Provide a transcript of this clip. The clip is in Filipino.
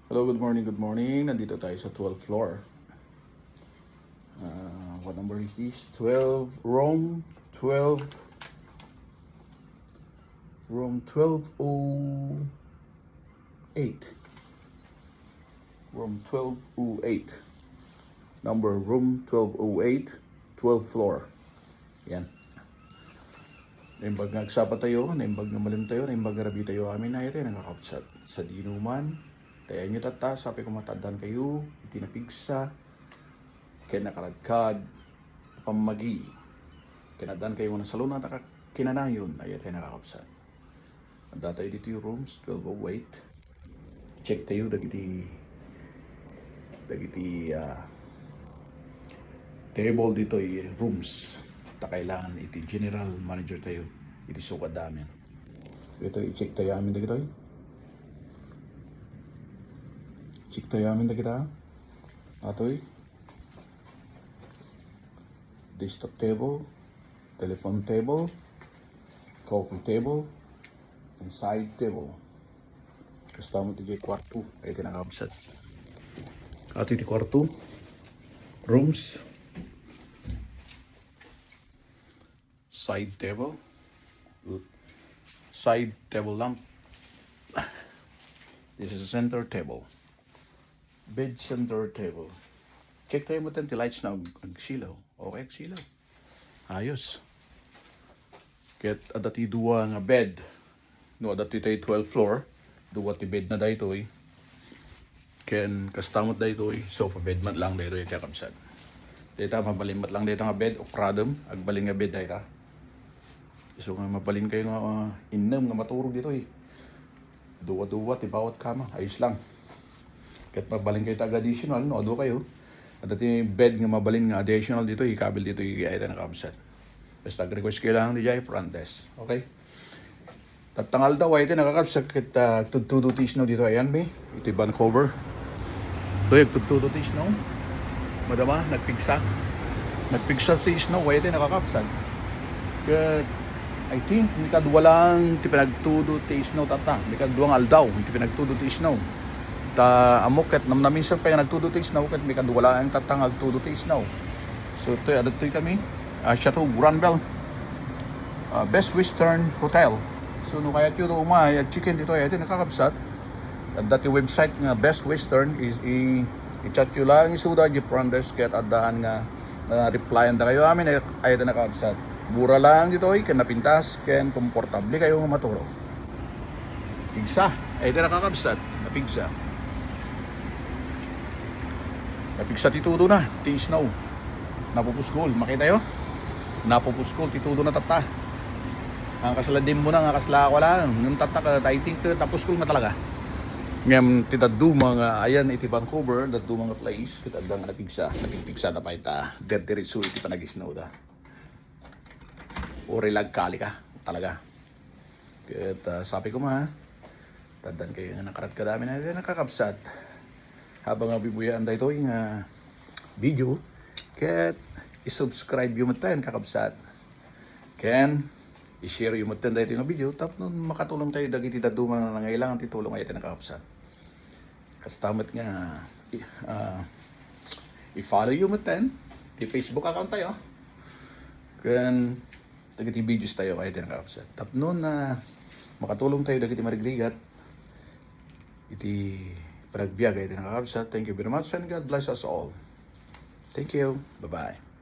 Hello, good morning, good morning. Nandito tayo sa 12th floor. What number is this? 12, room 1208. Room 1208. Number room 1208, 12th floor. Yan. Naimbag nga agsapa tayo, naimbag nga malim tayo, naimbag nga rabi tayo amin na ito, nangakapsat sa dinuman. Tayo nyo tata, sabi ko matadaan kayo, itinapigsa, kaya nakaradkad, pamagi. Kinadaan kayo na sa luna, kinanayon, ay tayo nakakapsat. Anda tayo dito yung rooms, 1208. Check tayo, dagiti table dito yung rooms. Kailangan iti general manager tayo, iti sukad namin. Ito, i-check tayo amin dagito. Check tayo amin na kita. Atoy. Desktop table. Telephone table. Coffee table. And side table. Kasama ito dyan kwarto. Ay tinakabsat. Ato iti kwarto. Rooms. Side table. Side table lamp. This is a center table. Bed center table. Check tayo mo tayo lights na agsilaw. Okay, agsilaw. Ayos. Ket adati duwa nga bed. No, adati tayo 12th floor. Duwa ti bed na dayto eh. Ken kastamot dayto eh. Sofa bed mat lang dayto eh kakabsat. Dayta mabalimat lang dayta nga bed. Okradom. Agbaling nga bed dayta. So nga mabalin kayo nga innem nga maturog dito eh. Duwa-duwa ti bawat kama. Ayos lang. Kahit mabalin kayo tag additional, no, ado kayo. At ito bed nga mabalin nga additional dito, ikabil dito yung ita na kabsat. Basta request kayo lang di jay front desk. Okay? Tatangal daw, ito nakakabsat kita tututis no dito. Ayan may, ito yung cover. Ito yung tututis no. Madama, nagpigsa. Nagpigsa tis no, ito yung nakakabsat. Kat, I think, hindi ka duwalang ti pinagtututis no tata. Hindi ka duwang aldaw, hindi pinagtututis no. Ta amok ket namnamin sa pa nagtudutis now ket may kadwala ang tatang nagtudutis now. So ito adto kami Chateau Granville Best Western Hotel. So no kaya ito umay chicken dito ay ito nakakabsat. At dati website nga Best Western is i-chat you lang isuda di front desk ket adaan nga replyan da kayo amin ay ito nakakabsat. Mura lang dito ay ken napintas ken komportable kayo nga maturo. Pigsa ay ito nakakabsat napigsa. Napigsa titudo na, ti snow. Napupuskol, makita yo? Napupuskol, titudo na tata. Ang kasaladim mo na, nga kasla ko lang. Nung tata ka, I think tapuskol na talaga. Ngayon, titadu mga, ayan, iti Vancouver, titadu mga place, kitadang napigsa na pa ita, der-deritsu iti panag-snow da. O relag kali ka, talaga. Kaya sabi ko ma, tadan kayo nga nakarat ka dami na nakakabsat. Habang bibuyaan dahito yung video, ket i-subscribe yung matan kakabsat. Ken i-share yung matan dahito yung video, tapos makatulong tayo dagiti daduman na nangailangan titulong ay ito nakakabsat. Kastamat nga i-follow yung matan, di Facebook account tayo. Ken dagiti videos tayo ay ito nakakabsat. Tapos noon na makatulong tayo dagiti marigrigat, iti panagbiyaga ito nakakabsat. Thank you very much and God bless us all. Thank you. Bye-bye.